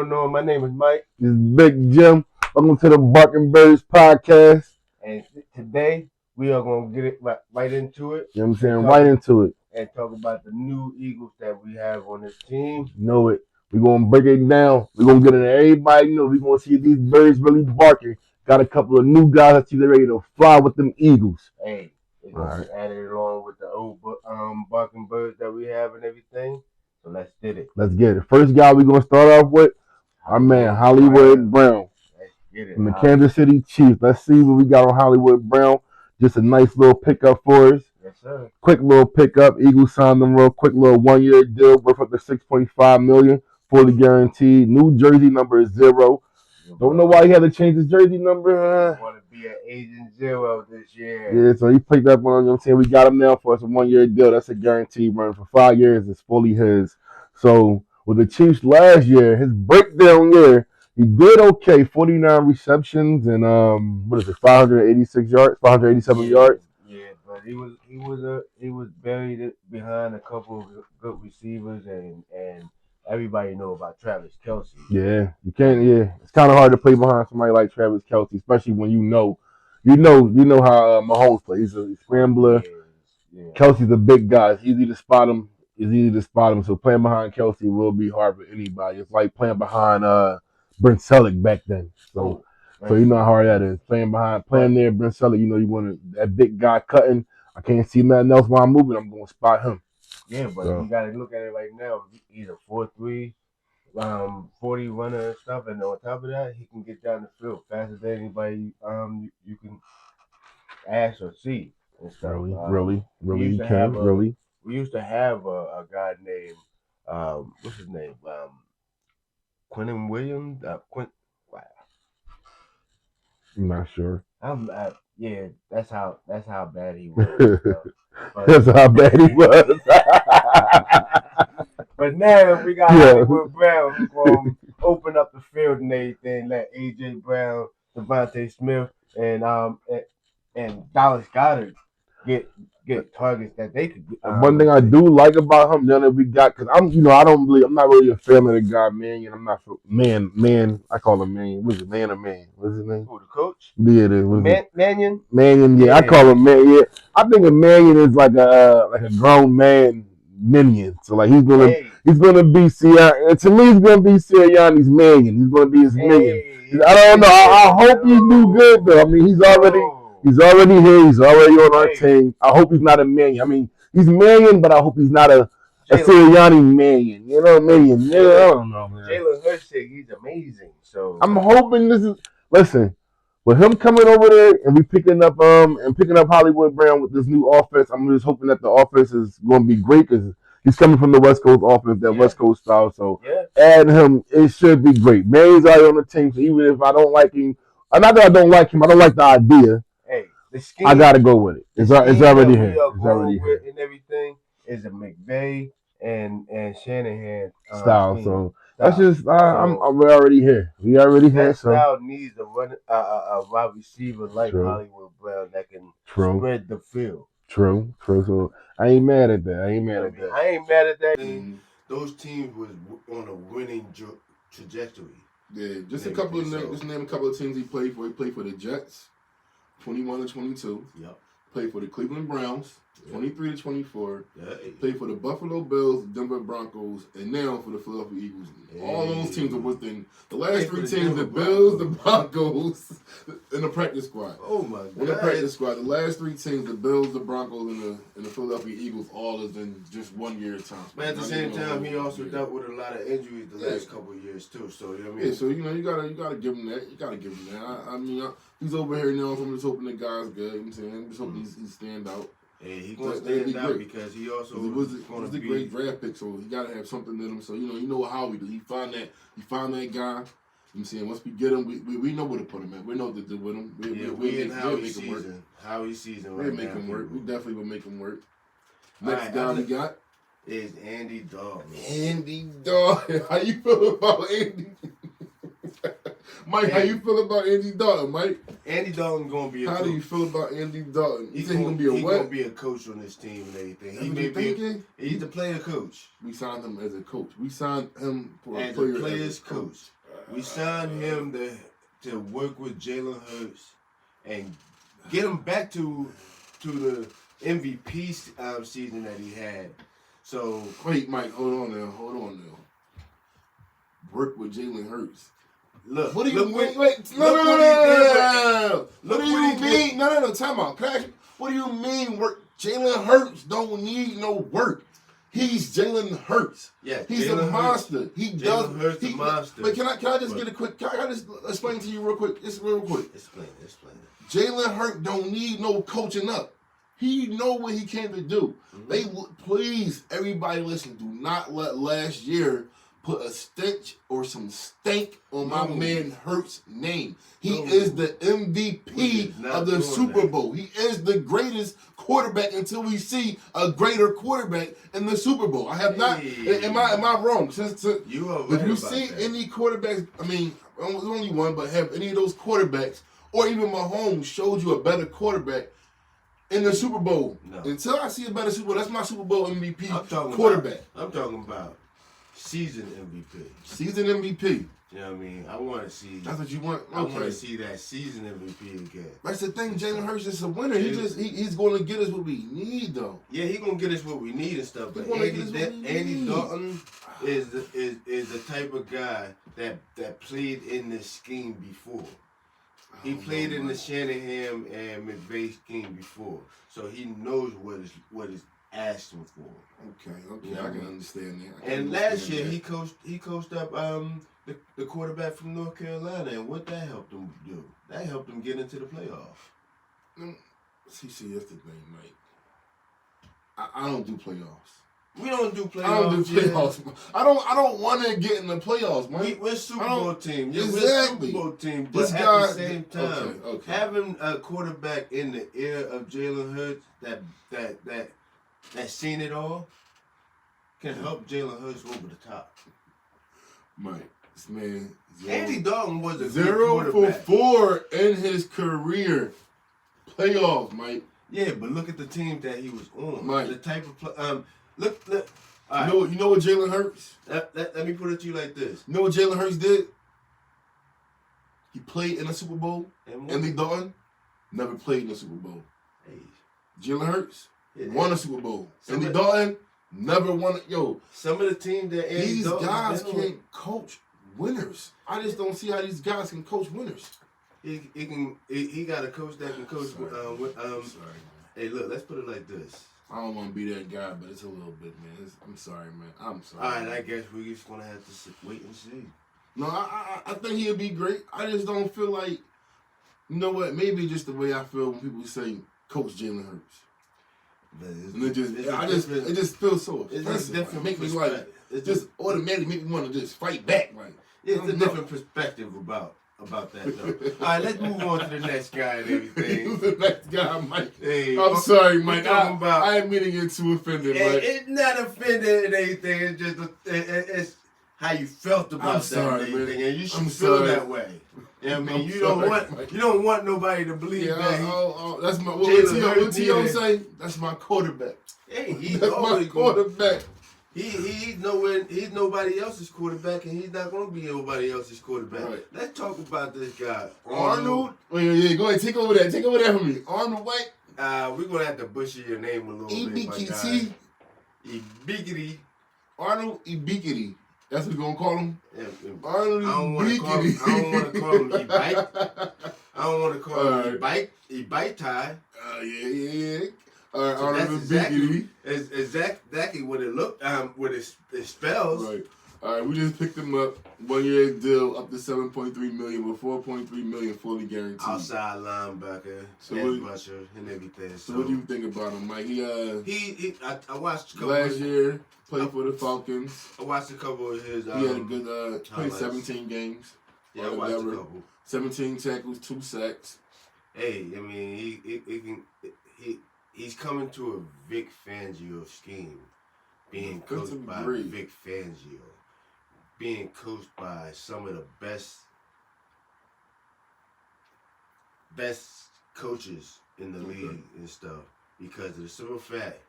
No, my name is Mike. This is Big Jim. Welcome to the Barking Birds podcast. And today we are going to get it right into it. You know what I'm saying? Right into it. And talk about the new Eagles that we have on this team. Know it. We're going to break it down. We're going to get it. Everybody know. We're going to see if these birds really barking. Got a couple of new guys that see they're ready to fly with them Eagles. Hey, they're going to be added along with the old Barking Birds that we have and everything. So let's get it. Let's get it. First guy we're going to start off with, our man, Hollywood Brown. Let's get it. From the Kansas City Chiefs. Let's see what we got on Hollywood Brown. Just a nice little pickup for us. Yes, sir. Quick little pickup. Eagles signed them real quick little 1-year deal worth up to $6.5 million, fully guaranteed. New jersey number is 0. Don't know why he had to change his jersey number. Want to be an Agent 0 this year. Yeah, so he picked up on. You know what I'm saying, we got him now for us a 1-year deal. That's a guaranteed run for 5 years. It's fully his. So with the Chiefs last year, his breakdown year, he did okay. 49 receptions and 586 yards, 587 yards. Yeah, but he was buried behind a couple of good receivers and everybody know about Travis Kelce. Yeah, you can't. Yeah, it's kind of hard to play behind somebody like Travis Kelce, especially when you know how Mahomes plays. He's a scrambler. Yeah. Kelce's a big guy. It's easy to spot him. So playing behind Kelce will be hard for anybody. It's like playing behind Brent Selleck back then. So you know how hard that is. Playing there, Brent Selleck. You know you want that big guy cutting. I can't see nothing else while I'm moving. I'm going to spot him. Yeah, but you got to look at it right now. He's a 4.3, 40 runner and stuff, and on top of that, he can get down the field faster than anybody you can ask or see and stuff. Really, we used to have a guy named what's his name? Quentin Williams. Wow. I'm not sure. Yeah, that's how bad he was. That's how bad he was. But now we got Hollywood Brown who's going to open up the field and everything. Let AJ Brown, Devontae Smith, and Dallas Goedert get targets that they could. One thing I do like about him, now that we got, because I'm not really a fan of the guy Mannion. I'm not man. I call him Mannion. What's his man or man? What's his name? Who, the coach? Yeah, it is. Mannion. Mannion, yeah, I call him man. Yeah, I think a Mannion is like a grown man minion. So like he's gonna be Sirianni. To me, he's gonna be Sirianni's Mannion. He's gonna be his minion. I don't know. I hope he do good though. I mean, he's already here. He's already on our team. I hope he's not a Mannion. I mean, he's Mannion, but I hope he's not a Sirianni Mannion. You know, Mannion. Yeah, I don't know, man. Jalen Hurts said he's amazing. So I'm hoping this is. Listen, with him coming over there and we picking up Hollywood Brown with this new offense, I'm just hoping that the offense is going to be great because he's coming from the West Coast offense, that West Coast style. So adding him, it should be great. Manny's already on the team, so even if I don't like him, not that I don't like him, I don't like the idea. Hey, the scheme, I gotta go with it. It's already here. It's already here. And everything is a McVay and Shanahan style. Scheme. So. That's just we're already here. We already here. That style needs a wide receiver like Hollywood Brown that can spread the field. True. So I ain't mad at that. I ain't mad at that. Those teams was on a winning trajectory. Yeah, just name a couple of teams he played for. He played for the Jets, 21 to 22. Yep. Played for the Cleveland Browns, 23 to 24. Yeah. Played for the Buffalo Bills, Denver Broncos, and now for the Philadelphia Eagles. All those teams are within the last 3 teams: the Bills, the Broncos, and the practice squad. Oh my God! In the practice squad, the last 3 teams: the Bills, the Broncos, and the Philadelphia Eagles, all is in just 1 year time. But at the same time, he also dealt with a lot of injuries the last couple of years too. So you know what I mean? Yeah, so you gotta give him that. You gotta give him that. I mean, he's over here now, so I'm just hoping the guy's good. You know what I'm saying? I'm just hoping he stand out. Yeah, he's going to stand out because he also was a great draft pick, so he got to have something in him. So you know how we do. He find that guy. You know what I'm saying? Once we get him, we know where to put him at. We know what to do with him. We in Howie's season. Howie's season right now. We'll make him work. We definitely will make him work. Next guy we got is Andy Dalton. Andy Dalton. How you feel about Andy? Mike, how you feel about Andy Dalton, Mike? Andy Dalton gonna be a coach. How do you feel about Andy Dalton? He's gonna be a He's what? gonna be a coach on this team and everything. He may be. He's the player coach. We signed him as a coach. We signed him for as a player's coach. We signed him to work with Jalen Hurts and get him back to the MVP season that he had. So wait, Mike, hold on now. Work with Jalen Hurts. Look, what do you mean? Wait, no. What do you mean? No, time out. What do you mean work? Jalen Hurts don't need no work. He's Jalen Hurts. Yeah, he's Jalen a monster. He does. Jalen Hurts a monster. But can I just get a quick? Can I just explain to you real quick? Just real quick. Explain it. Jalen Hurts don't need no coaching up. He know what he came to do. Please, everybody listen. Do not let last year put a stench or some stank on my man Hurts' name. He is the MVP of the Super Bowl. He is the greatest quarterback until we see a greater quarterback in the Super Bowl. I have not. Am I wrong? Since you are right. If you see any quarterbacks, I mean, there's only one, but have any of those quarterbacks, or even Mahomes showed you a better quarterback in the Super Bowl? No. Until I see a better Super Bowl, that's my Super Bowl MVP quarterback. I'm talking about season MVP. Season MVP. You know what I mean? I want to see. That's what you want. Okay. I want to see that season MVP again. That's the thing. Jalen Hurts is a winner. He's going to get us what we need, though. Yeah, he's going to get us what we need and stuff. But Andy Dalton is the type of guy that played in this scheme before. He played in the Shanahan and McVay scheme before, so he knows what is asked him for. Okay, you know, I can understand that. And last year he coached up the quarterback from North Carolina, and what that helped him do? That helped him get into the playoffs. See, that's the thing, Mike. I don't do playoffs. We don't do playoffs. I don't do playoffs. Yeah. I don't want to get in the playoffs, man. We're a Super Bowl team. Yeah, exactly. We're a Super Bowl team. But this at guy, the same time, having a quarterback in the ear of Jalen Hurts that's seen it all can help Jalen Hurts over the top. Mike, this man. Andy Dalton was a 0 for 4 in his career. Playoffs, Mike. Yeah, but look at the team that he was on. Mike. The type of look. Right. You know what Jalen Hurts? Let me put it to you like this. You know what Jalen Hurts did? He played in a Super Bowl. Andy Dalton never played in a Super Bowl. Hey. Jalen Hurts won a Super Bowl. Andy Dalton never won it. Some of the teams that these guys can't coach winners. I just don't see how these guys can coach winners. He got a coach that can coach. Sorry. Hey, look, let's put it like this. I don't want to be that guy, but it's a little bit, man. I'm sorry, man. I'm sorry. All right, I guess we're just gonna have to wait and see. No, I think he'll be great. I just don't feel like, you know what? Maybe just the way I feel when people say Coach Jalen Hurts. It just feels so offensive. Different make me like just automatically make me want to just fight back. Like it's a different perspective about that though. All right, let's move on to the next guy and everything. Who's the next guy, Mike? Hey, I'm sorry, Mike. I ain't meaning to get too offended, Mike. It's not offended and anything. It's just it's how you felt about that and everything, and you should feel that way. Yeah, I mean, you don't want nobody to believe that. That's my what T.O. say. That's my quarterback. Hey, he's my quarterback. He's nobody else's quarterback, and he's not going to be nobody else's quarterback. Right. Let's talk about this guy, Arnold. Wait, go ahead, take over that. Take over that for me, Arnold White. We're gonna have to butcher your name a little bit, my guy. Ebiketie. Arnold Ebiketie. That's what we're gonna call him. Yeah, Arnold Ebiketie. I don't want to call him Ebike. I don't want to call him Ebiketie. Yeah. All right, so Arnold Ebiketie. Is exactly what it looked. What it spells. Right. All right, we just picked him up. 1 year deal up to $7.3 million with $4.3 million fully guaranteed. Outside linebacker, rusher, and everything. So what do you think about him, Mike? I watched a couple last year. Played for the Falcons. I watched a couple of his. He had a good. Played 17 games. Yeah, I watched a couple. 17 tackles, 2 sacks. Hey, I mean, he's coming to a Vic Fangio scheme, being coached by Vic Fangio, being coached by some of the best best coaches in the league and stuff because of the simple fact,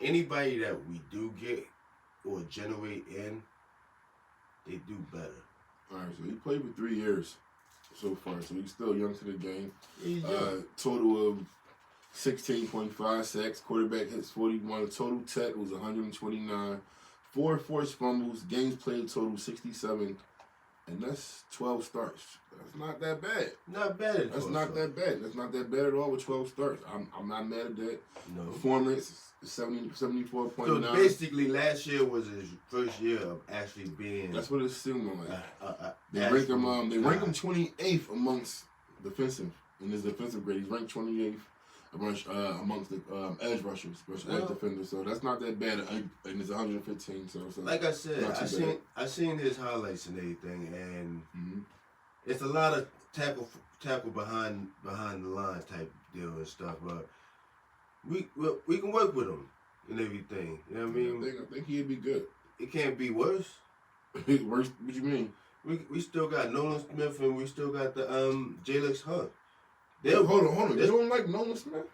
anybody that we do get or generate in, they do better. All right, so he played for 3 years so far, so he's still young to the game. Total of 16.5 sacks, quarterback hits 41, total tackles 129, 4 forced fumbles, games played total 67, and that's 12 starts. That's not that bad. Not bad at all. That's not that bad. That's not that bad at all with 12 starts. I'm not mad at that. No. Performance 74.9. So basically, last year was his first year of actually being. That's what it's seeming like. They rank him 28th amongst in his defensive grade. He's ranked 28th amongst the edge rushers, edge defenders. So that's not that bad. And it's 115. So like I said, I seen his highlights and everything, and it's a lot of tackle behind the line type deal and stuff. But we can work with him and everything. You know what I mean? I think he'd be good. It can't be worse. Worse? What you mean? We still got Nolan Smith and we still got the Jalix Hunt. Hold on. They don't like Nolan Smith?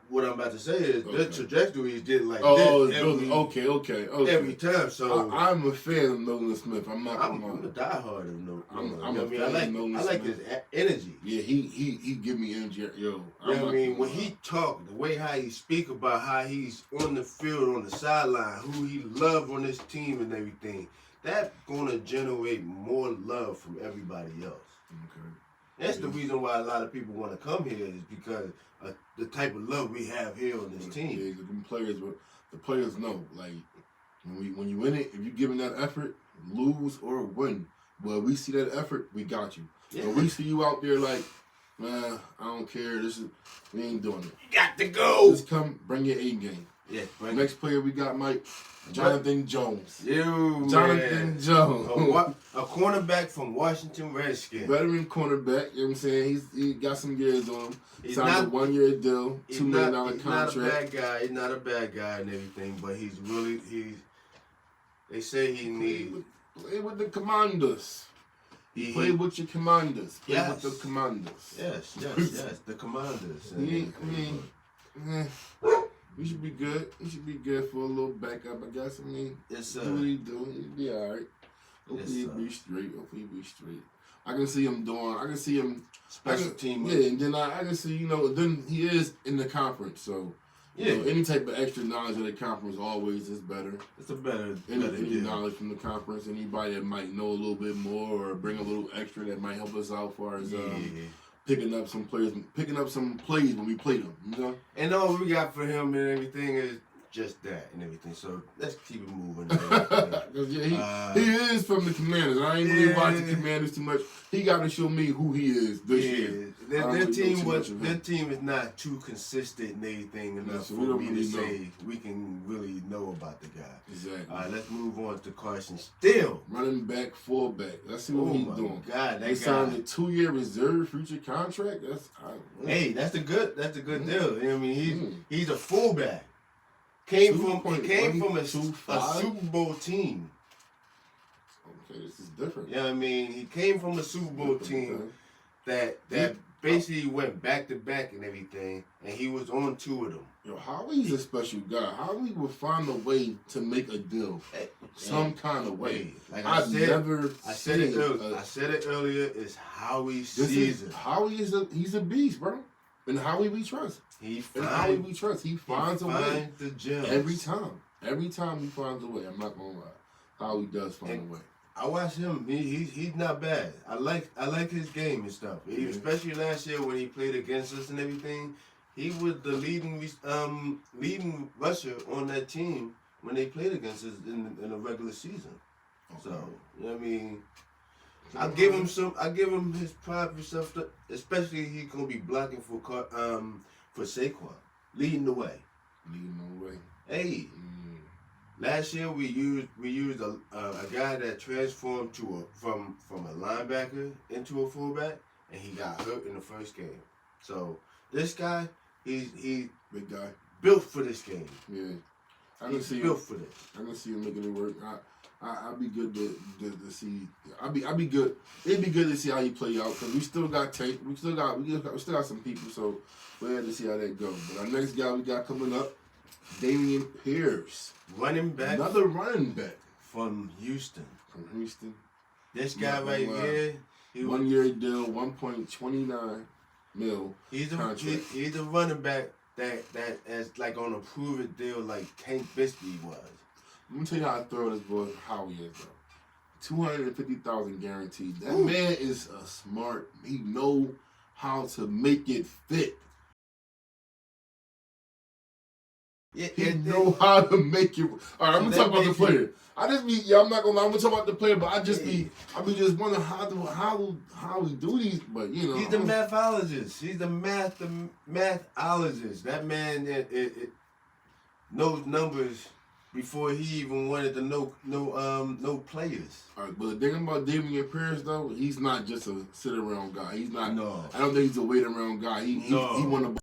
What I'm about to say is their trajectories did like okay. Every time. So I'm a fan of Nolan Smith. I'm not gonna lie. I'm a diehard of Nolan. I'm a fan of Nolan Smith. I like his energy. Yeah, he give me energy. Yo, you know what I mean? When he talk, the way how he speak about how he's on the field, on the sideline, who he love on this team and everything, that gonna generate more love from everybody else. Okay. That's the reason why a lot of people want to come here is because of the type of love we have here on this team. Yeah, the players know. Like when you win it, if you're giving that effort, lose or win, well, we see that effort, we got you. Yeah. But we see you out there like, man, I don't care. We ain't doing it. You got to go. Just come, bring your A game. Yeah. Next player we got, Mike. Jonathan Jones. Jonathan Jones. A cornerback from Washington Redskins. Veteran cornerback, you know what I'm saying? He got some years on him. Signed a 1-year deal, $2 million contract. He's not a bad guy and everything, but they say he needs. Play with the Commanders. Play with your Commanders. Play with the Commanders. Yes, the Commanders. We should be good. We should be good for a little backup, I guess. I mean, yes, sir. Do what he do. He'll be all right. Hopefully he'll be straight. I can see him special team. Yeah, and then I can see, then he is in the conference. So, any type of extra knowledge of the conference always is better. It's a better any knowledge from the conference. Anybody that might know a little bit more or bring a little extra that might help us out as far as picking up some plays when we play them, And all we got for him and everything is just that and everything. So let's keep it moving. He is from the Commanders. I ain't really watching Commanders too much. He got to show me who he is this year. Their team is not too consistent and anything enough for me to say we can really know about the guy. Exactly. All right, let's move on to Carson Steele. Running back, fullback. Let's see what he's doing. God, they signed a 2-year reserve future contract. That's a good deal. You know what I mean? He's a fullback. Came from a Super Bowl team. Okay, this is different. You know what I mean? He came from a Super Bowl team that basically went back to back and everything, and he was on 2 of them. Yo, Howie's a special guy. Howie will find a way to make a deal, some kind of way. Like I said it earlier. It's Howie's season. Howie he's a beast, bro. And Howie we trust. He finds a way. The gems. Every time. Every time he finds a way. I'm not gonna lie. Howie does find a way. I watch him. He's not bad. I like his game and stuff. Especially last year when he played against us and everything. He was the leading rusher on that team when they played against us in the regular season. Okay. So you know what I mean. I give him his pride for stuff. Especially he's gonna be blocking for Saquon, leading the way. Hey. Last year we used a guy that transformed from a linebacker into a fullback, and he got hurt in the first game. So this guy, he's big guy, built for this game. Yeah, I can see built for this. I can see him making it work. I'd be good to see. I'd be good. It'd be good to see how he play out because we still got tape. We still got some people. So we had to see how that goes. But our next guy we got coming up, Dameon Pierce, running back, another running back from Houston. This guy here, 1 year deal, $1.29 million. He's a running back that is like on a proven deal like Tank Bigsby was. Let me tell you how I throw this boy, how he is though. $250,000 guaranteed. That man is a smart. He know how to make it fit. He know how to make it. All right, I'm gonna talk about the player. I'm not gonna lie, I'm gonna talk about the player, but I just wondering how we do these, but you know. He's the mathologist. He's the mathologist. That man knows numbers before he even wanted to know players. All right, but the thing about Dameon Pierce though, he's not just a sit around guy. He's not. No. I don't think he's a wait around guy. He want to.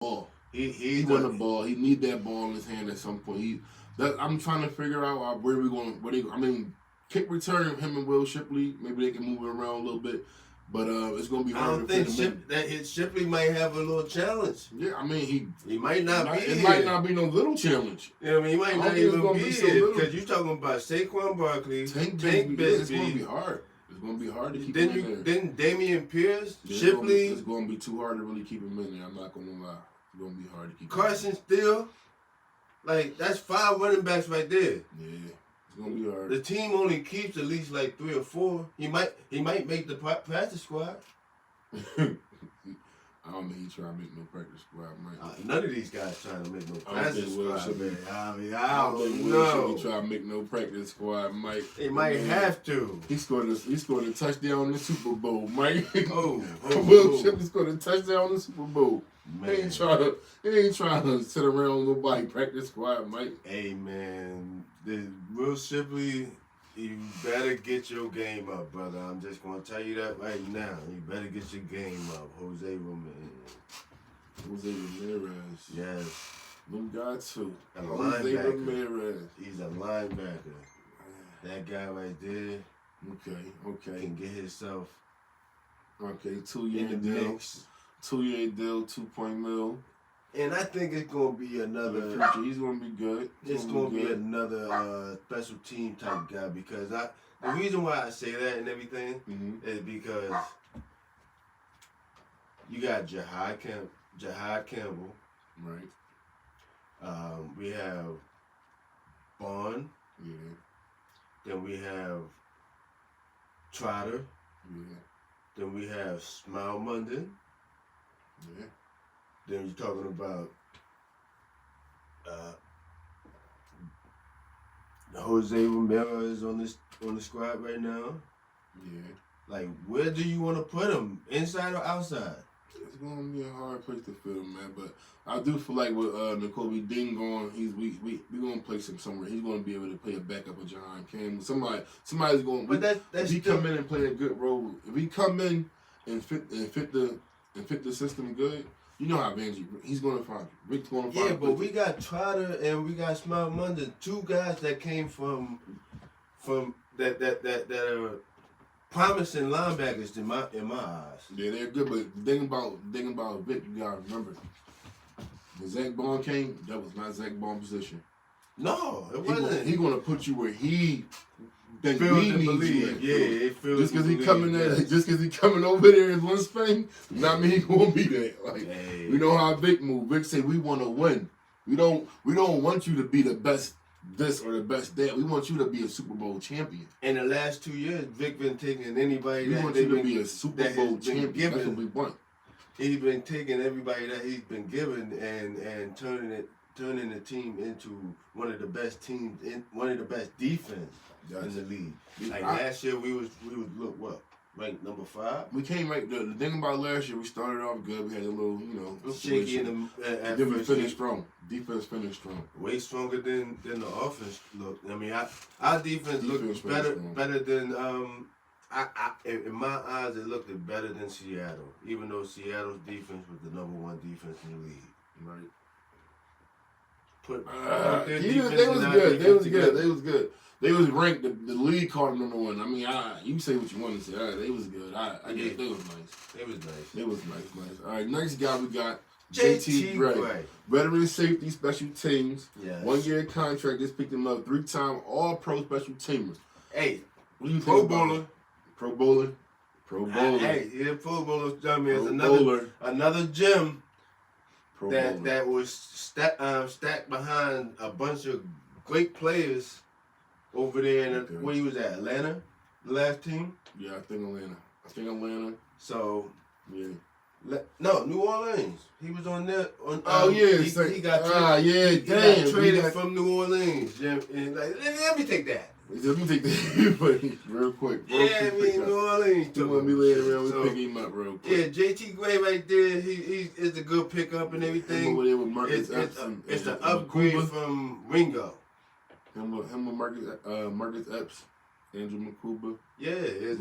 Ball. He want the ball. He need that ball in his hand at some point. I'm trying to figure out where we going. Kick return him and Will Shipley. Maybe they can move it around a little bit, but it's gonna be hard. I don't think Shipley might have a little challenge. Yeah, I mean he might not be. It might not be no little challenge. Yeah, I mean he might not even be here because you're talking about Saquon Barkley, Tank Bigsby. It's gonna be hard. It's gonna be hard to keep him in there. Then Dameon Pierce, Shipley. It's gonna be too hard to really keep him in there. I'm not gonna lie. It's gonna be hard to keep. Carson Steele, like that's 5 running backs right there. Yeah, it's gonna be hard. The team only keeps at least like 3 or 4. He might make the practice squad. I don't think he's trying to make no practice squad, Mike. None of these guys trying to make no practice squad. I don't know. Trying to make no practice squad, Mike. They might have to. He scored a touchdown in the Super Bowl, Mike. Will Shipley scored a touchdown in the Super Bowl. Man. He ain't trying to sit around nobody practice squad, Mike. Hey man, Will Shipley, you better get your game up, brother. I'm just gonna tell you that right now. You better get your game up, Jose Ramirez. Yes. New guy too. Jose Ramirez. He's a linebacker. That guy right there. Okay. Can get himself. Okay, 2-year deal. 2-year deal, $2 million. And I think it's gonna be another. He's gonna be good. It's gonna be another special team type guy because the reason why I say that and everything is because you got Jahad Campbell, right? We have Bond. Yeah. Then we have Trotter. Yeah. Then we have Smile Munden. Yeah. Then you're talking about Jose Ramirez on the squad right now. Yeah. Like, where do you want to put him? Inside or outside? It's gonna be a hard place to fit him, man. But I do feel like with Nakobe Dean going, we gonna place him somewhere. He's gonna be able to play a backup with John Campbell. Somebody's going. But if he come in and play a good role, if he come in and fit the system good. You know how Vanjie, he's going to find you. Rick's going to find you. Yeah, but we got Trotter and we got Smile Munden, 2 guys that came from that are promising linebackers in my eyes. Yeah, they're good, but the thing about Vic, you gotta remember, when Zach Bond came, that was not Zach Bond's position. No, it wasn't. He's gonna put you where he feels and believe. Yeah, it feels. Just because he coming over there in one Spain, not mean he gonna be there. Like we know how Vic move. Vic say we want to win. We don't want you to be the best this or the best that. We want you to be a Super Bowl champion. In the last 2 years, Vic been taking anybody we that want you to be a Super Bowl champion. That's what we want. He's been taking everybody that he's been given and turning the team into one of the best teams, one of the best defense in the league. Like last year, we was look what ranked number 5. We came right. The thing about last year, we started off good. We had a little, shaky in the then we finished strong. Defense finished strong. Way stronger than the offense looked. I mean, our defense looked better than in my eyes, it looked better than Seattle, even though Seattle's defense was the number 1 defense in the league. Right. They was good. They was ranked. The league called them number 1. I mean, you say what you want to say. They was good. I guess they was nice. They was nice. All right, next guy we got JT Gray. Veteran safety, special teams. Yes. 1-year contract. Just picked him up. 3-time All-Pro special teamers. Hey, what do you think? Pro bowler. Hey, yeah, Pro Bowler. I mean, it's another gym that was stacked behind a bunch of great players over there in where he was at, Atlanta, the last team. Yeah, I think Atlanta. So yeah. No, New Orleans. He was on there. He got traded from New Orleans. And let me take that. Let me take that real quick. New Orleans. You want me laying around? We pick him up real quick. Yeah, JT Gray right there. He is a good pickup and everything. It's the upgrade from Ringo. Him with Marcus Epps, Andrew McCuba. Yeah, it's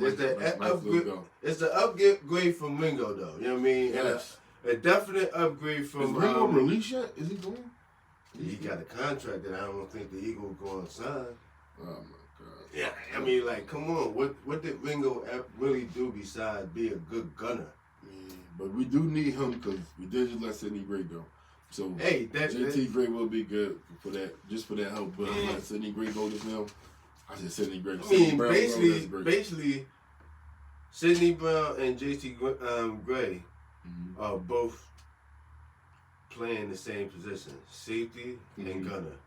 the upgrade from Ringo though. You know what I mean? Yes. A definite upgrade from. Is Ringo released yet? Is he going? He got a contract that I don't think the Eagles going to sign. Oh my God. Yeah, I mean, like, come on. What did Ringo really do besides be a good gunner? Yeah, but we do need him because we did just let Sidney Gray go. So hey, JT Gray will be good for that, just for that help. But I'm let Sidney Gray go just now. I said Sidney Gray. I mean, basically, Sidney Brown and JT Gray are both playing the same position, safety and gunner.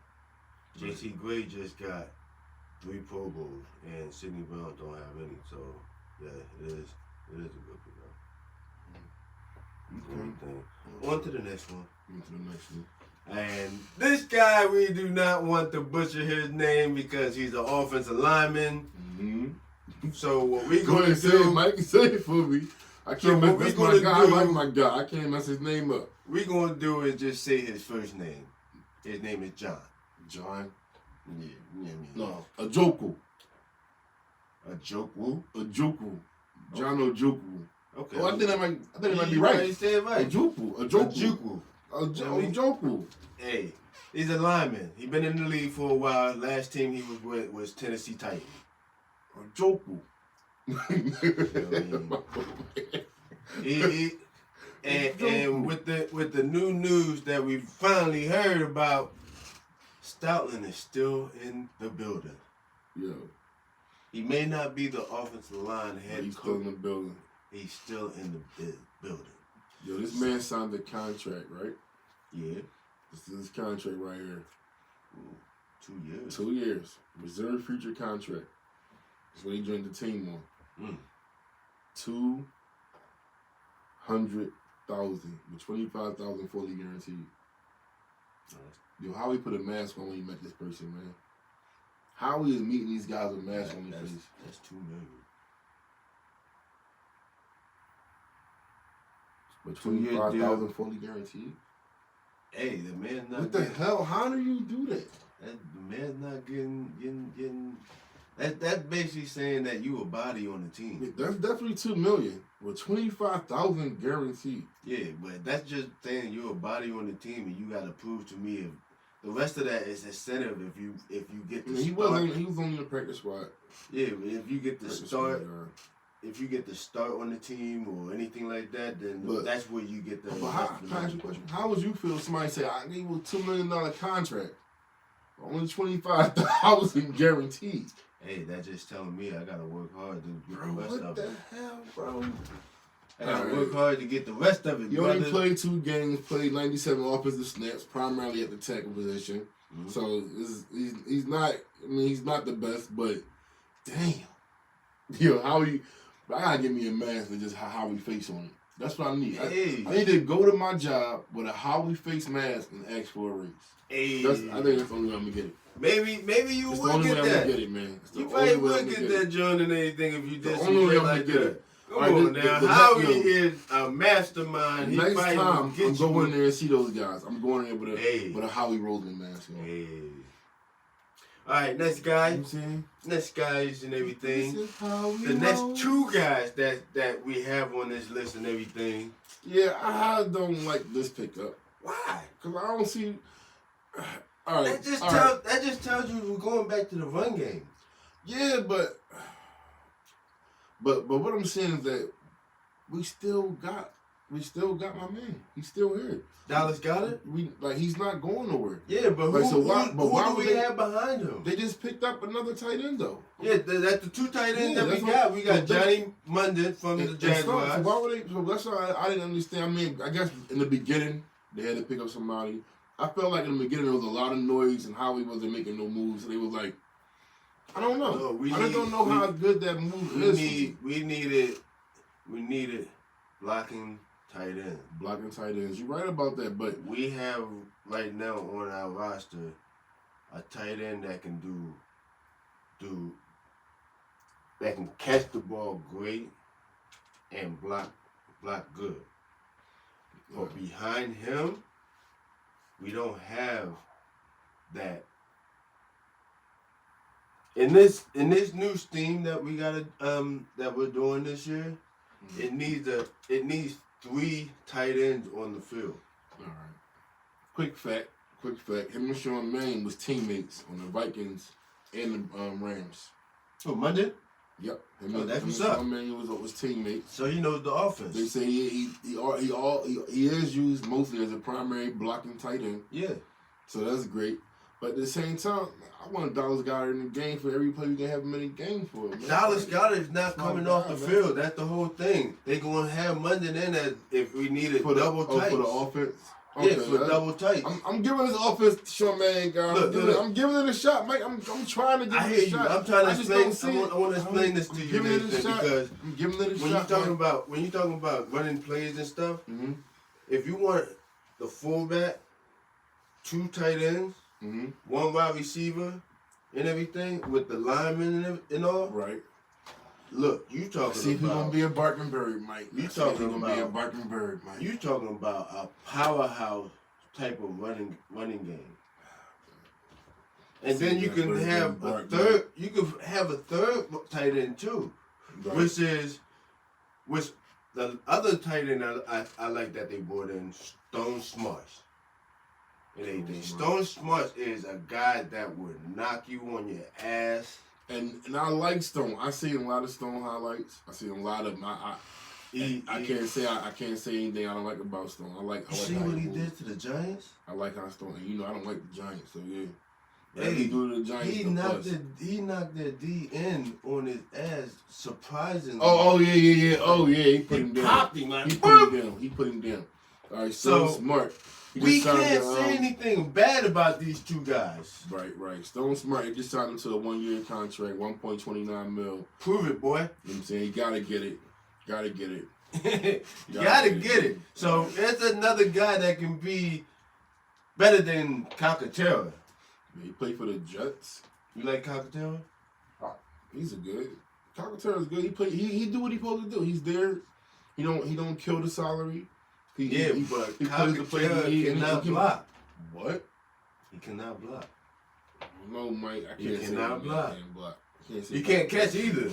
JT Gray just got 3 Pro Bowls, and Sidney Brown don't have any. So, yeah, it is a good pickup. On to the next one. And this guy, we do not want to butcher his name because he's an offensive lineman. So what we going to do? Mike, say it for me. I can't mess this my guy. I like my guy. I can't mess his name up. We going to do is just say his first name. His name is John. John? Yeah. No, Ojukwu. Ojukwu? John Ojukwu. Okay. Oh, I think it might be right. You said it right. Ojukwu. Hey, he's a lineman. He been in the league for a while. Last team he was with was Tennessee Titans. Ojukwu. And with the new news that we finally heard about, Dalton is still in the building. Yeah. He may not be the offensive line head coach. He's still in the building. He's still in the building. Yo, this man signed a contract, right? Yeah. This is his contract right here. 2 years. 2 years. Reserve future contract. That's what he joined the team on. 200,000 with 25,000 fully guaranteed. Yo, how we put a mask on when you met this person, man? How we is meeting these guys with masks on their face? That's $2 million. With 25,000 fully guaranteed. Hey, the man's not. What the hell? How do you do that? The man's not getting. That's basically saying that you a body on the team. That's definitely $2 million with 25,000 guaranteed. Yeah, but that's just saying you're a body on the team, and you got to prove to me if the rest of that is incentive. If you get the start, he was only in the practice squad. Yeah, but if you get the start. If you get the start on the team or anything like that, then that's where you get the. But can I ask you a question? How would you feel if somebody said, I gave you a $2 million contract, only 25,000 guaranteed? Hey, that's just telling me I gotta work hard to get the rest of it. What the hell, bro? I gotta work hard to get the rest of it. You only played 2 games, played 97 offensive snaps, primarily at the tackle position. So he's not. I mean, he's not the best, but damn, yo, how he. I gotta give me a mask for just how we face on it. That's what I need. Hey. I need to go to my job with a Howie face mask and ask for a raise. Hey. I think that's the only way I'm gonna get it. Maybe you it's would the only get way that. I'm gonna get it, man. You probably would get that joint and anything if you did some shit like that. Come on now. Howie is a mastermind. Next time I'm going in there and see those guys. I'm going in there with a Howie Roseman mask on. Hey. All right, next guy. You know what I'm saying? Next guys and everything. The next two guys that we have on this list and everything. Yeah, I don't like this pickup. Why? Because I don't see. All right. That just tells you we're going back to the run game. Yeah, but what I'm saying is that we still got my man. He's still here. Dallas got it. He's not going nowhere. Yeah, but who do we have behind him? They just picked up another tight end though. Yeah, that's the two tight ends that we got. We got Johnny Munden from the Jaguars. So why would they? So that's why I didn't understand. I mean, I guess in the beginning they had to pick up somebody. I felt like in the beginning there was a lot of noise and Howie wasn't making no moves. And they was like, I don't know. I don't know how good that move is. We needed blocking tight ends. Blocking tight ends. You're right about that, but we have right now on our roster a tight end that can that can catch the ball great and block good. But behind him, we don't have that. In this new scheme that we gotta that we're doing this year, it needs 3 tight ends on the field. All right. Quick fact. Him and Sean Mann was teammates on the Vikings and the Rams. Oh, Monday? Yep. That's what's up. Sean Mann was teammates. So he knows the offense. They say he is used mostly as a primary blocking tight end. Yeah. So that's great. But at the same time, I want Dallas Goedert in the game for every play you can have him in the game for. Man. Dallas Goedert's not coming off the field. That's the whole thing. They're going to have Monday in as if we needed double tights. For the offense? Okay, yeah, for double tights. I'm giving this offense to Sean Mann, guys. I'm giving it a shot, Mike. I'm trying to give it a shot. I'm trying to explain. I want to explain this to you, because I'm giving it a shot. When you're talking about running plays and stuff, mm-hmm. if you want the fullback, 2 tight ends, 1 wide receiver, and everything with the linemen and all, right? Look, you talking about. See if he's gonna be a barking bird, Mike. You talking about be a barking bird, Mike. You talking about a powerhouse type of running game. And then you can have a third. You can have a third tight end too, right. which the other tight end I like that they brought in Stone Smarts. And anything. Stone Smarts is a guy that would knock you on your ass. And I like Stone. I see a lot of Stone highlights. I see a lot of I can't say anything I don't like about Stone. I like see what he did to the Giants? I like how Stone. And I don't like the Giants, so yeah. Hey, he do to the Giants. He knocked their D on his ass surprisingly. Oh yeah. He put him down. Popped him, man. He put him down. All right, so smart. We can't say anything bad about these two guys. Right. Stone Smart, he just signed him to a 1-year contract, $1.29 million. Prove it, boy. You know what I'm saying? He gotta get it. Gotta get it. So there's another guy that can be better than Calcaterra. He played for the Jets. You like Calcaterra? He's a good. Calcaterra's good. He do what he's supposed to do. He's there. He don't kill the salary. But Calcaterra cannot block. What? He cannot block. No, Mike. I can't he cannot block. You can't catch either.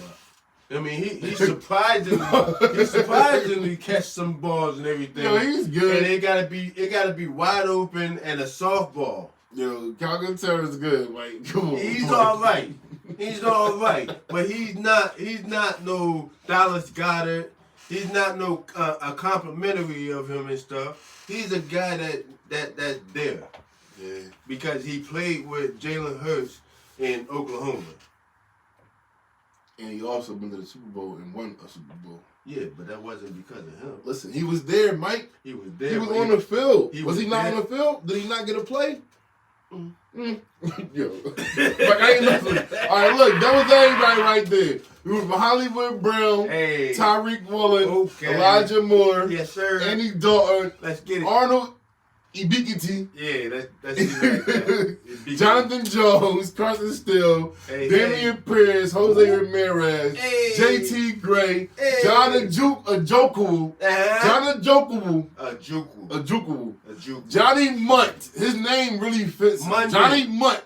I mean, he surprisingly catch some balls and everything. Yo, he's good. And it gotta be wide open and a softball. Yo, Calcaterra's good, Mike. Come on. He's all right. But he's not no Dallas Goedert. He's not no a complimentary of him and stuff. He's a guy that's there. Yeah. Because he played with Jalen Hurts in Oklahoma. And he also been to the Super Bowl and won a Super Bowl. Yeah, but that wasn't because of him. Listen, he was there, Mike. He was there. He was on the field. Was he not on the field? Did he not get a play? Yo. Like, I ain't listening. All right, look, that was everybody right there. It was Hollywood Brown, Tyreek Woolen, Elijah Moore, yes, sir. Andy Dalton, let's get it. Arnold Ebiketie, that's it right there. Jonathan Jones, Carson Steele, Dameon Pierce, Jose Ramirez, JT Gray, John Ojukwu, Johnny Munt. His name really fits. Johnny Munt.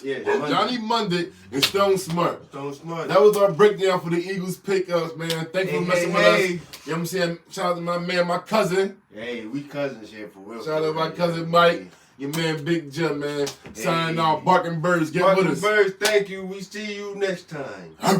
Yeah, Johnny Mundit and Stone Smart. That That was our breakdown for the Eagles pickups, man. Thanks for messing with us. You know what I'm saying? Shout out to my man, my cousin. Hey, we cousins here for real. Shout out to my cousin Mike. Your man Big Jim, man. Signing off. Barking Birds. Get with us. Birds, thank you. We see you next time.